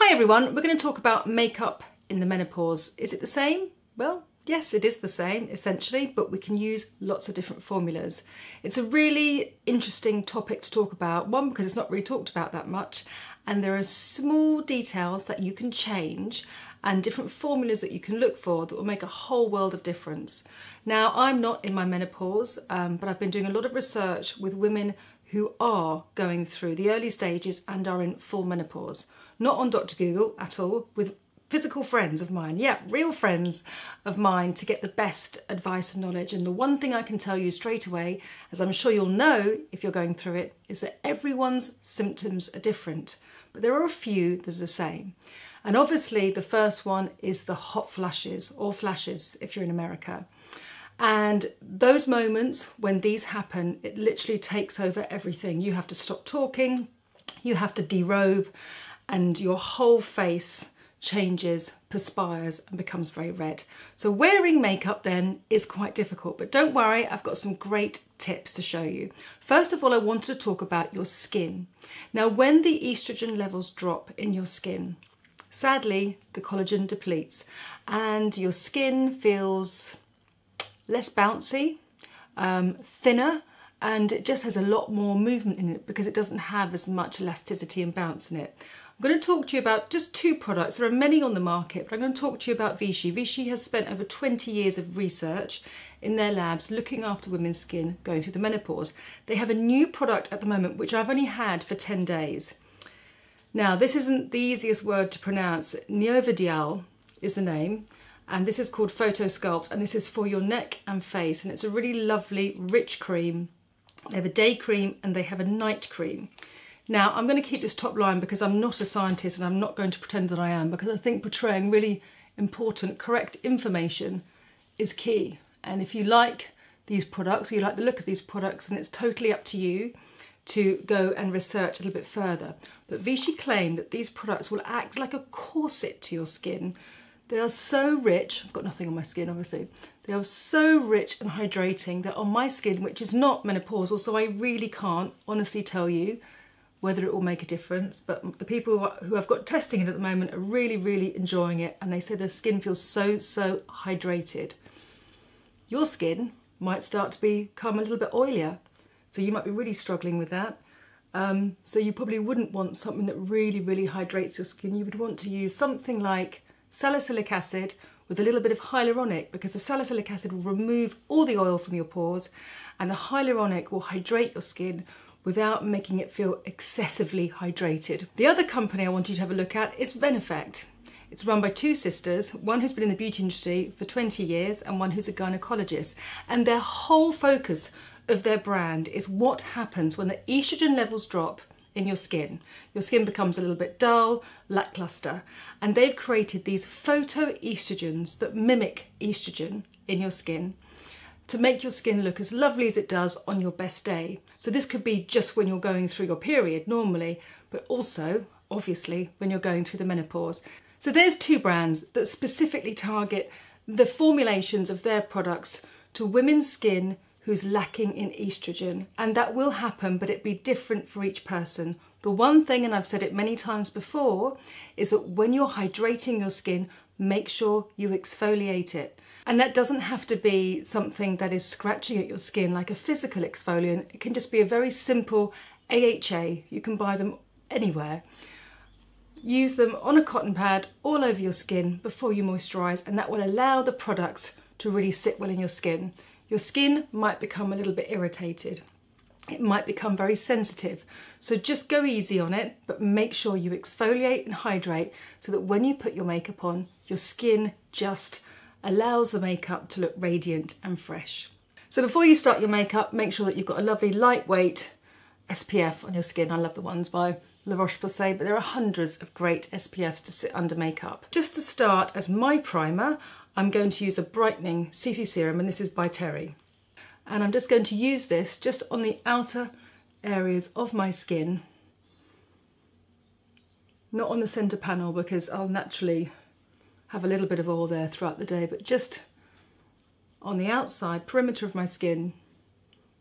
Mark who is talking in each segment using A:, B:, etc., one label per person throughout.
A: Hi everyone, we're going to talk about makeup in the menopause. Is it the same? Well, yes, it is the same essentially, but we can use lots of different formulas. It's a really interesting topic to talk about, one because it's not really talked about that much, and there are small details that you can change and different formulas that you can look for that will make a whole world of difference. Now, I'm not in my menopause, but I've been doing a lot of research with women who are going through the early stages and are in full menopause. Not on Dr. Google at all, with physical friends of mine, yeah, real friends of mine, to get the best advice and knowledge. And the one thing I can tell you straight away, as I'm sure you'll know if you're going through it, is that everyone's symptoms are different, but there are a few that are the same. And obviously the first one is the hot flushes, or flashes if you're in America. And those moments when these happen, it literally takes over everything. You have to stop talking, you have to derobe, and your whole face changes, perspires and becomes very red. So wearing makeup then is quite difficult, but don't worry, I've got some great tips to show you. First of all, I wanted to talk about your skin. Now, when the estrogen levels drop in your skin, sadly, the collagen depletes and your skin feels less bouncy, thinner, and it just has a lot more movement in it because it doesn't have as much elasticity and bounce in it. I'm going to talk to you about just two products. There are many on the market, but I'm going to talk to you about Vichy. Vichy has spent over 20 years of research in their labs looking after women's skin going through the menopause. They have a new product at the moment, which I've only had for 10 days. Now, this isn't the easiest word to pronounce. Neovadial is the name, and this is called Photosculpt, and this is for your neck and face, and it's a really lovely, rich cream. They have a day cream and they have a night cream. Now, I'm going to keep this top line because I'm not a scientist and I'm not going to pretend that I am, because I think portraying really important, correct information is key. And if you like these products, or you like the look of these products, then it's totally up to you to go and research a little bit further. But Vichy claim that these products will act like a corset to your skin. They are so rich, I've got nothing on my skin obviously, they are so rich and hydrating that on my skin, which is not menopausal, so I really can't honestly tell you whether it will make a difference, but the people who have got testing it at the moment are really, really enjoying it, and they say their skin feels so hydrated. Your skin might start to become a little bit oilier, so you might be really struggling with that. So you probably wouldn't want something that really hydrates your skin. You would want to use something like salicylic acid with a little bit of hyaluronic, because the salicylic acid will remove all the oil from your pores, and the hyaluronic will hydrate your skin without making it feel excessively hydrated. The other company I want you to have a look at is Veneffect. It's run by two sisters, one who's been in the beauty industry for 20 years and one who's a gynecologist. And their whole focus of their brand is what happens when the estrogen levels drop in your skin. Your skin becomes a little bit dull, lackluster. And they've created these photoestrogens that mimic estrogen in your skin to make your skin look as lovely as it does on your best day. So this could be just when you're going through your period normally, but also, obviously, when you're going through the menopause. So there's two brands that specifically target the formulations of their products to women's skin who's lacking in estrogen. And that will happen, but it'd be different for each person. The one thing, and I've said it many times before, is that when you're hydrating your skin, make sure you exfoliate it. And that doesn't have to be something that is scratching at your skin like a physical exfoliant. It can just be a very simple AHA. You can buy them anywhere. Use them on a cotton pad all over your skin before you moisturise, and that will allow the products to really sit well in your skin. Your skin might become a little bit irritated. It might become very sensitive. So just go easy on it, but make sure you exfoliate and hydrate so that when you put your makeup on, your skin just allows the makeup to look radiant and fresh. So before you start your makeup, make sure that you've got a lovely lightweight SPF on your skin. I love the ones by La Roche-Posay, but there are hundreds of great SPFs to sit under makeup. Just to start, as my primer, I'm going to use a brightening CC serum, and this is by Terry. And I'm just going to use this just on the outer areas of my skin, not on the centre panel because I'll naturally have a little bit of oil there throughout the day, but just on the outside perimeter of my skin,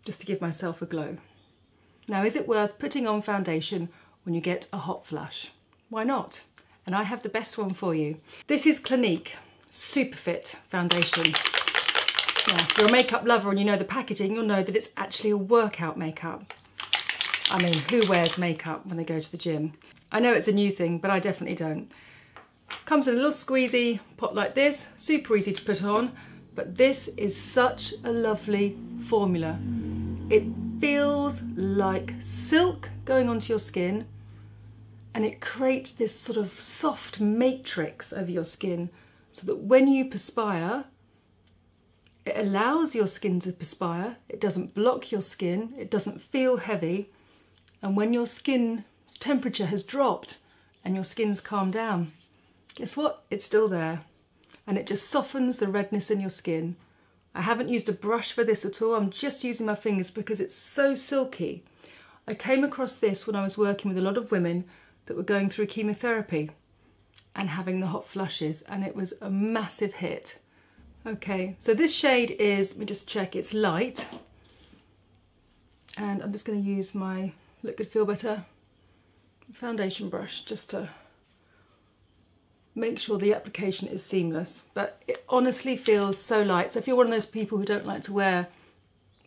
A: just to give myself a glow. Now, is it worth putting on foundation when you get a hot flush? Why not? and I have the best one for you. This is Clinique Super Fit Foundation. Now, if you're a makeup lover and you know the packaging, you'll know that it's actually a workout makeup. I mean, who wears makeup when they go to the gym? I know it's a new thing, but I definitely don't. Comes in a little squeezy pot like this, super easy to put on, but this is such a lovely formula. It feels like silk going onto your skin, and it creates this sort of soft matrix over your skin so that when you perspire, it allows your skin to perspire, it doesn't block your skin, it doesn't feel heavy, and when your skin temperature has dropped and your skin's calmed down, guess what? It's still there, and it just softens the redness in your skin. I haven't used a brush for this at all, I'm just using my fingers because it's so silky. I came across this when I was working with a lot of women that were going through chemotherapy and having the hot flushes, and it was a massive hit. Okay, so this shade is, let me just check, it's light, and I'm just going to use my Look Good Feel Better foundation brush just to make sure the application is seamless, but it honestly feels so light. So if you're one of those people who don't like to wear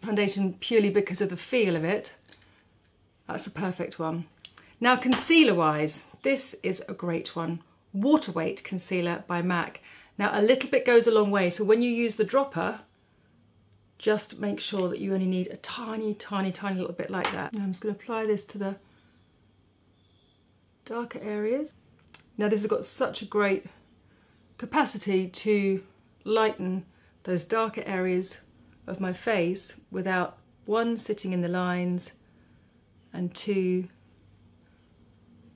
A: foundation purely because of the feel of it, that's a perfect one. Now, concealer wise, this is a great one. Water Weight Concealer by MAC. Now, a little bit goes a long way, so when you use the dropper, just make sure that you only need a tiny, tiny, tiny little bit like that. Now I'm just going to apply this to the darker areas. Now this has got such a great capacity to lighten those darker areas of my face without, one, sitting in the lines, and two,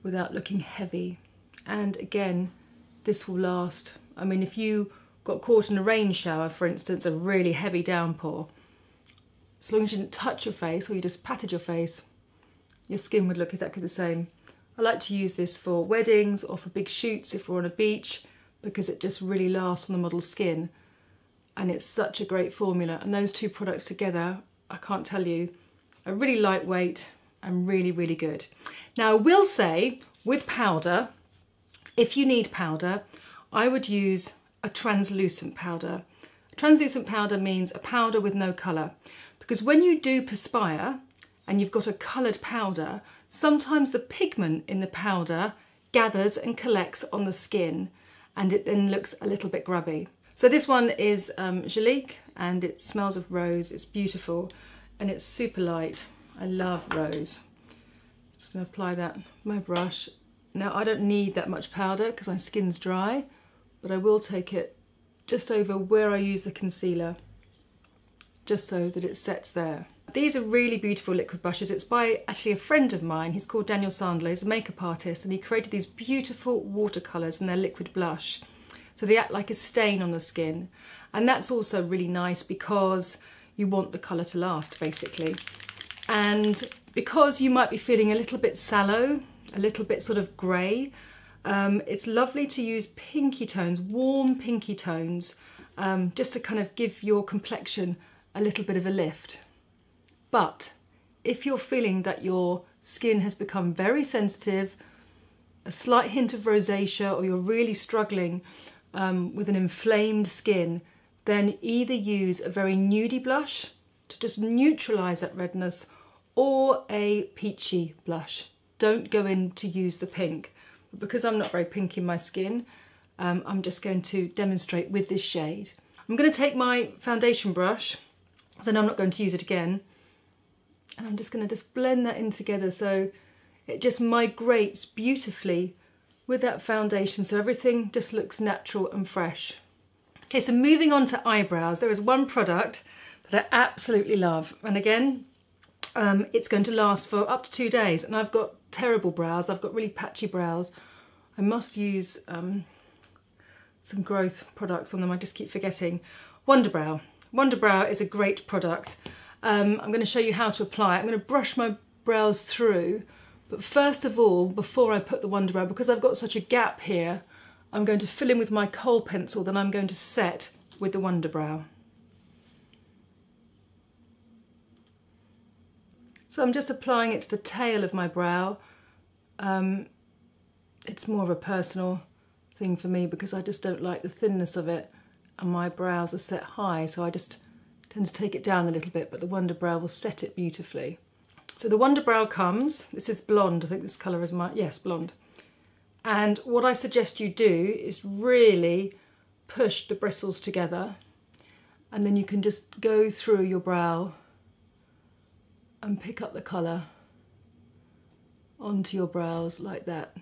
A: without looking heavy. And again, this will last. I mean, if you got caught in a rain shower, for instance, a really heavy downpour, as long as you didn't touch your face or you just patted your face, your skin would look exactly the same. I like to use this for weddings or for big shoots if we're on a beach, because it just really lasts on the model's skin, and it's such a great formula. And those two products together, I can't tell you, are really lightweight and really, really good. Now I will say, with powder, if you need powder, I would use a translucent powder. A translucent powder means a powder with no colour, because when you do perspire and you've got a coloured powder, sometimes the pigment in the powder gathers and collects on the skin, and it then looks a little bit grubby. So this one is Angelique, and it smells of rose. It's beautiful and it's super light. I love rose. Just going to apply that with my brush. Now I don't need that much powder because my skin's dry, but I will take it just over where I use the concealer, just so that it sets there. These are really beautiful liquid brushes. It's by actually a friend of mine. He's called Daniel Sandler. He's a makeup artist, and he created these beautiful watercolours in their liquid blush. So they act like a stain on the skin. And that's also really nice because you want the colour to last, basically. And because you might be feeling a little bit sallow, a little bit sort of grey, it's lovely to use pinky tones, warm pinky tones, just to kind of give your complexion a little bit of a lift. But if you're feeling that your skin has become very sensitive, a slight hint of rosacea, or you're really struggling with an inflamed skin, then either use a very nudie blush to just neutralise that redness, or a peachy blush. Don't go in to use the pink. But because I'm not very pink in my skin, I'm just going to demonstrate with this shade. I'm going to take my foundation brush, because I know I'm not going to use it again, and I'm just going to blend that in together so it just migrates beautifully with that foundation, so everything just looks natural and fresh. Okay, so moving on to eyebrows, there is one product that I absolutely love, and again, it's going to last for up to 2 days, and I've got terrible brows. I've got really patchy brows. I must use some growth products on them. I just keep forgetting. Wonderbrow. Wonderbrow is a great product. I'm going to show you how to apply it. I'm going to brush my brows through, but first of all, before I put the Wonderbrow, because I've got such a gap here, I'm going to fill in with my kohl pencil, then I'm going to set with the Wonderbrow. So I'm just applying it to the tail of my brow. it's more of a personal thing for me because I just don't like the thinness of it, and my brows are set high, so I just tend to take it down a little bit, but the Wonder Brow will set it beautifully. So the Wonder Brow comes, this is blonde, I think this colour is yes, blonde. And what I suggest you do is really push the bristles together, and then you can just go through your brow and pick up the colour onto your brows like that.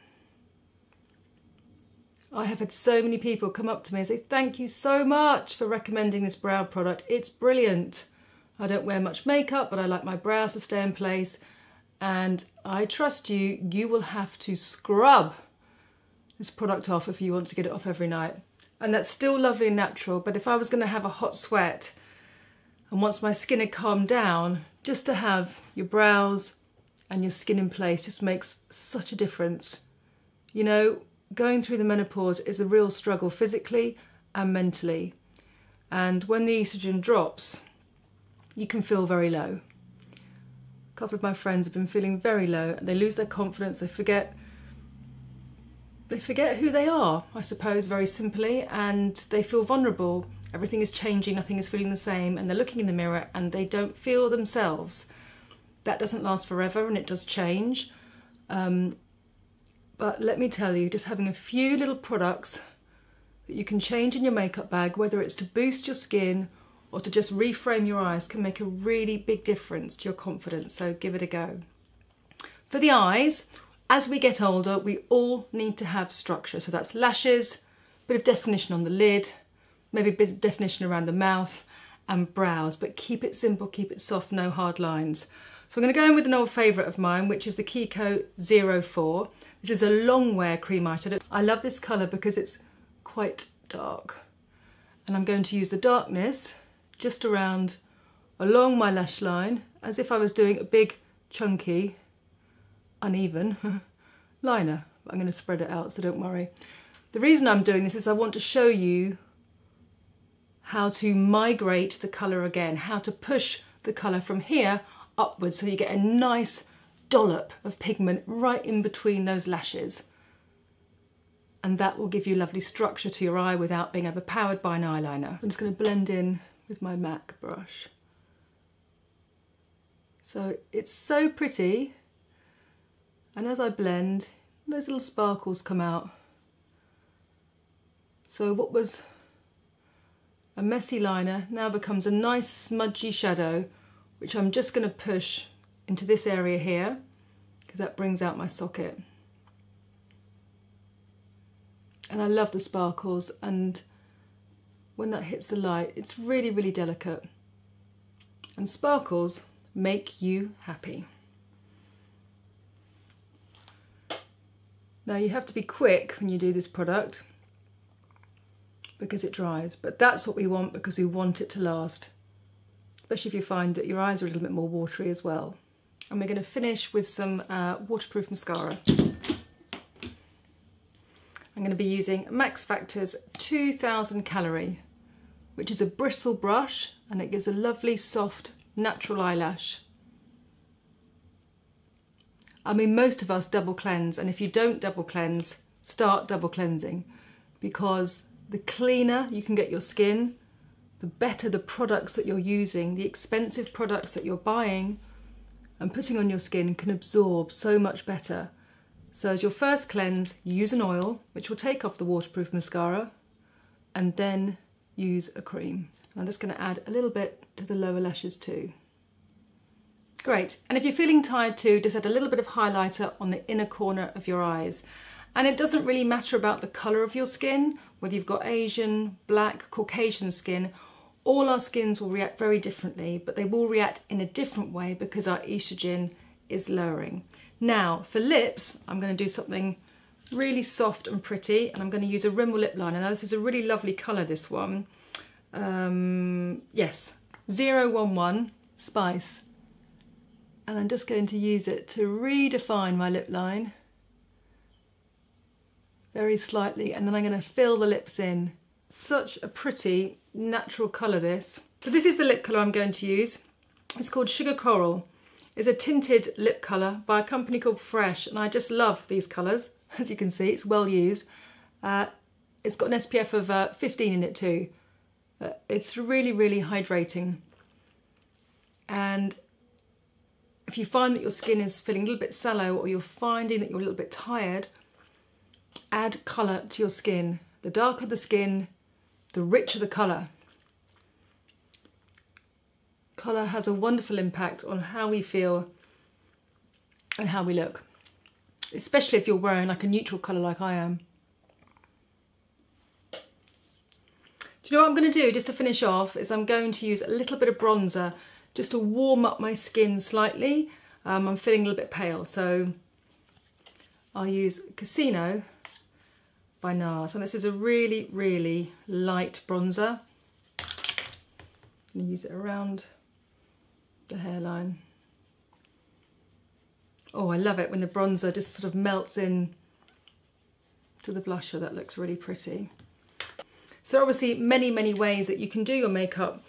A: I have had so many people come up to me and say, thank you so much for recommending this brow product. It's brilliant. I don't wear much makeup, but I like my brows to stay in place. And I trust you, you will have to scrub this product off if you want to get it off every night. And that's still lovely and natural, but if I was going to have a hot sweat, and once my skin had calmed down, just to have your brows and your skin in place just makes such a difference. You know, going through the menopause is a real struggle physically and mentally. And when the estrogen drops, you can feel very low. A couple of my friends have been feeling very low. They lose their confidence, they forget who they are, I suppose, very simply, and they feel vulnerable. Everything is changing, nothing is feeling the same, and they're looking in the mirror and they don't feel themselves. That doesn't last forever and it does change. But let me tell you, just having a few little products that you can change in your makeup bag, whether it's to boost your skin or to just reframe your eyes, can make a really big difference to your confidence, so give it a go. For the eyes, as we get older, we all need to have structure. So that's lashes, bit of definition on the lid, maybe a bit of definition around the mouth and brows, but keep it simple, keep it soft, no hard lines. So I'm going to go in with an old favourite of mine, which is the Kiko 04. This is a long wear cream eyeshadow. I love this colour because it's quite dark. And I'm going to use the darkness just around along my lash line, as if I was doing a big, chunky, uneven liner. I'm going to spread it out, so don't worry. The reason I'm doing this is I want to show you how to migrate the colour again, how to push the colour from here upwards so you get a nice dollop of pigment right in between those lashes. And that will give you lovely structure to your eye without being overpowered by an eyeliner. I'm just going to blend in with my MAC brush. So it's so pretty. And as I blend, those little sparkles come out. So what was a messy liner now becomes a nice smudgy shadow, which I'm just going to push into this area here, because that brings out my socket. And I love the sparkles, and when that hits the light, it's really, really delicate. And sparkles make you happy. Now you have to be quick when you do this product because it dries, but that's what we want because we want it to last, especially if you find that your eyes are a little bit more watery as well. And we're going to finish with some waterproof mascara. I'm going to be using Max Factor's 2000 Calorie, which is a bristle brush, and it gives a lovely soft natural eyelash. I mean, most of us double cleanse, and if you don't double cleanse, start double cleansing, because the cleaner you can get your skin, the better the products that you're using. The expensive products that you're buying and putting on your skin can absorb so much better. So as your first cleanse, use an oil, which will take off the waterproof mascara, and then use a cream. I'm just going to add a little bit to the lower lashes too. Great, and if you're feeling tired too, just add a little bit of highlighter on the inner corner of your eyes. And it doesn't really matter about the colour of your skin, whether you've got Asian, black, Caucasian skin. All our skins will react very differently, but they will react in a different way because our estrogen is lowering. Now, for lips, I'm going to do something really soft and pretty, and I'm going to use a Rimmel lip liner. Now, this is a really lovely colour, this one. Yes, 011 Spice. And I'm just going to use it to redefine my lip line very slightly, and then I'm going to fill the lips in. Such a pretty natural colour, this. So this is the lip colour I'm going to use. It's called Sugar Coral. It's a tinted lip colour by a company called Fresh, and I just love these colours. as you can see, it's well used. It's got an SPF of 15 in it too. It's really, really hydrating. And if you find that your skin is feeling a little bit sallow, or you're finding that you're a little bit tired, add colour to your skin. The darker the skin, the richer the colour. Colour has a wonderful impact on how we feel and how we look, especially if you're wearing like a neutral colour like I am. Do you know what I'm going to do just to finish off is I'm going to use a little bit of bronzer just to warm up my skin slightly. I'm feeling a little bit pale, so I'll use Casino by NARS, and this is a really, really light bronzer. Use it around the hairline. Oh, I love it when the bronzer just sort of melts in to the blusher. That looks really pretty. So there are obviously many, many ways that you can do your makeup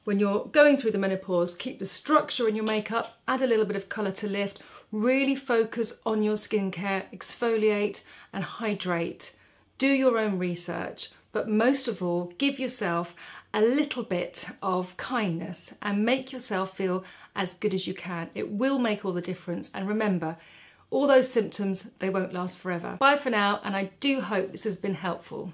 A: when you're going through the menopause. Keep the structure in your makeup, add a little bit of colour to lift, really focus on your skincare, exfoliate and hydrate. Do your own research, but most of all, give yourself a little bit of kindness and make yourself feel as good as you can. It will make all the difference. And remember, all those symptoms, they won't last forever. Bye for now, and I do hope this has been helpful.